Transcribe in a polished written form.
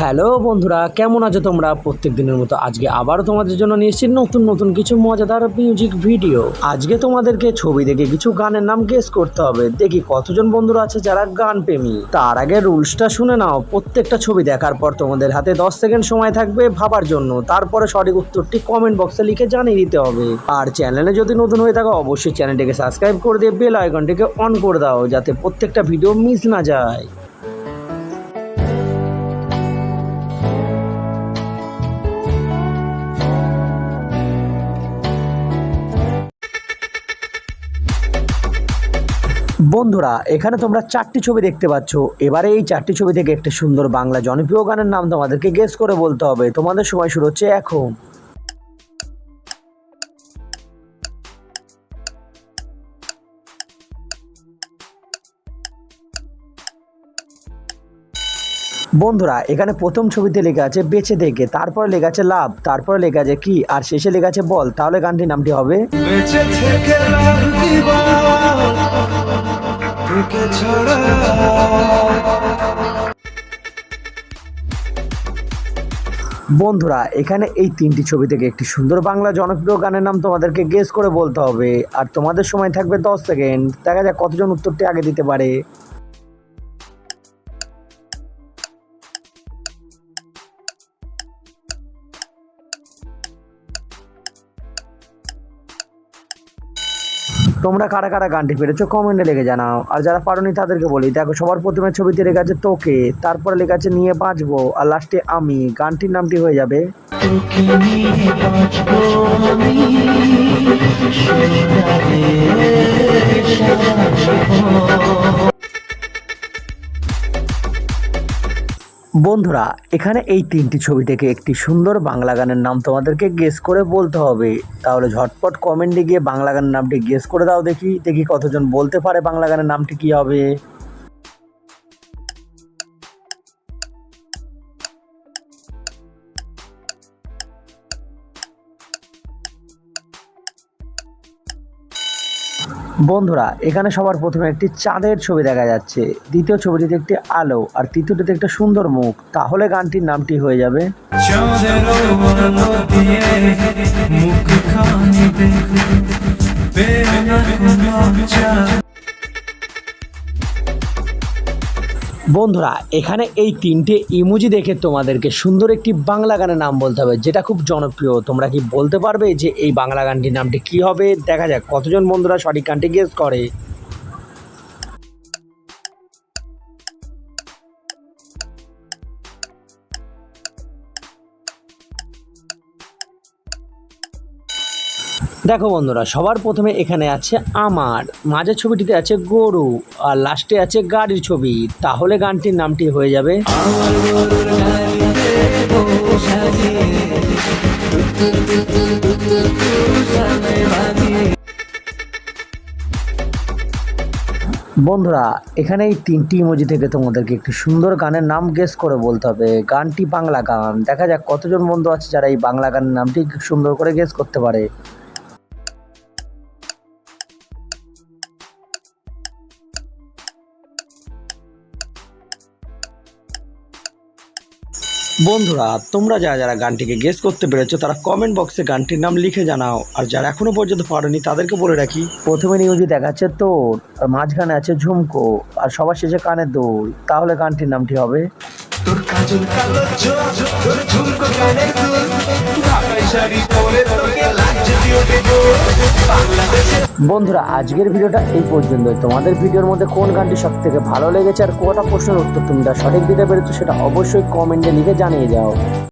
Hello বন্ধুরা, কেমন আছো তোমরা? প্রত্যেক দিনের মতো আজকে আবারও তোমাদের জন্য নিয়ে এসেছি নতুন নতুন কিছু মজাদার মিউজিক ভিডিও। আজকে তোমাদেরকে ছবি দেখে কিছু গানের নাম গেস করতে হবে। দেখি কতজন বন্ধুরা আছে যারা গান প্রেমী। তার আগে রুলসটা শুনে নাও। প্রত্যেকটা ছবি দেখার পর তোমাদের হাতে 10 সেকেন্ড সময় থাকবে ভাবার জন্য। তারপরে সঠিক উত্তরটি কমেন্ট বক্সে লিখে জানিয়ে দিতে হবে। আর চ্যানেলে যদি নতুন হয়ে থাকো অবশ্যই চ্যানেলটিকে সাবস্ক্রাইব করে দিয়ে বেল আইকনটিকে অন করে দাও, যাতে প্রত্যেকটা ভিডিও মিস না যায়। বন্ধুরা, এখানে তোমরা 4টি ছবি দেখতে পাচ্ছ। এবারে এই 4টি ছবি থেকে একটা সুন্দর বাংলা জনপ্রিয় গানের নাম তোমাদেরকে গেস করে বলতে হবে। তোমাদের সময় শুরু হচ্ছে এখন। বন্ধুরা, এখানে প্রথম ছবিতে লেখা আছে বেঁচে থেকে, তারপরে লেখা আছে লাভ, তারপরে লেখা আছে কি, আর শেষে লেখা আছে বল। তাহলে গানটির নামটি হবে বেঁচে থেকে লাভ কি বল, তোকে ছাড়া। বন্ধুরা, এখানে এই 3টি ছবি থেকে একটি সুন্দর বাংলা জনপ্রিয় গানের নাম তোমাদেরকে গেস করে বলতে হবে। আর তোমাদের সময় থাকবে 10 সেকেন্ড। দেখা যাক কতজন উত্তরটি আগে দিতে পারে। তোমরা কারা কারা গানটি পেরেছো কমেন্টে লিখে জানাও। আর যারা পারোনি তাদেরকে বলি, দেখো সবার প্রথমে ছবিতে লেখা আছে তোকে, তারপরে লেখা আছে নিয়ে বাঁচবো, আর লাস্টে আমি। গানটির নামটি হয়ে যাবে তোকে নিয়ে বাঁচবো আমি, বন্ধুরা, এখানে এই 3টি ছবি থেকে একটি সুন্দর বাংলা গানের নাম তোমাদেরকে গেস করে বলতে হবে। তাহলে ঝটপট কমেন্টে গিয়ে বাংলা গানের নামটি গেস করে দাও। দেখি দেখি কতজন বলতে পারে বাংলা গানের নামটি কি হবে। বন্ধুরা, এখানে সবার প্রথমে একটি চাঁদের ছবি দেখা যাচ্ছে, দ্বিতীয় ছবিটিতে একটি আলো, আর তৃতীয়টিতে একটা সুন্দর মুখ। তাহলে গানটির নামটি হয়ে যাবে চাঁদের আলো দিয়ে মুখখানি দেখে পেয়ে না কোনো আশা। বন্ধুরা, এখানে এই 3টে ইমোজি দেখে তোমাদেরকে সুন্দর একটি বাংলা গানের নাম বলতে হবে, যেটা খুব জনপ্রিয়। তোমরা কি বলতে পারবে যে এই বাংলা গানটির নামটি কি হবে? দেখা যাক কতজন বন্ধুরা সঠিক গানটি গেস করে। দেখো বন্ধুরা, সবার প্রথমে এখানে আছে আমার, মাঝের ছবিটিতে আছে গরু, আর লাস্টে আছে গাড়ির ছবি। তাহলে গানটির নামটি হয়ে যাবে আমার গরুর গাড়িতে বসাতে বন্ধুরা, এখানে এই 3টি ইমোজি থেকে তোমাদেরকে একটি সুন্দর গানের নাম গেস করে বলতে হবে। গানটি বাংলা গান। দেখা যাক কতজন বন্ধু আছে যারা এই বাংলা গানের নামটি সুন্দর করে গেস করতে পারে। বন্ধুরা, তোমরা যারা যারা গানটিকে গেস করতে পেরেছো তারা কমেন্ট বক্সে গানটির নাম লিখে জানাও। আর যারা এখনো পর্যন্ত পারোনি তাদেরকে বলে রাখি, প্রথমে নিউজে দেখাচ্ছে তোর, আর মাঝখানে আছে ঝুমকো, আর সবার শেষে কানের দুল। তাহলে গানটির নামটি হবে তোর কাজল কালো চোখ, তোর ঝুমকো কানের দুল, ঢাকাই শাড়ি পরে তোকে লাগছে বিউটিফুল বাংলাদেশে। বন্ধুরা, আজকের ভিডিওটা এই পর্যন্তই। তোমাদের ভিডিওর মধ্যে কোন গানটি সব থেকে ভালো লেগেছে আর কটা প্রশ্নের উত্তর তোমরা সঠিক দিতে পেরেছো সেটা অবশ্যই কমেন্টে লিখে জানিয়ে যাও।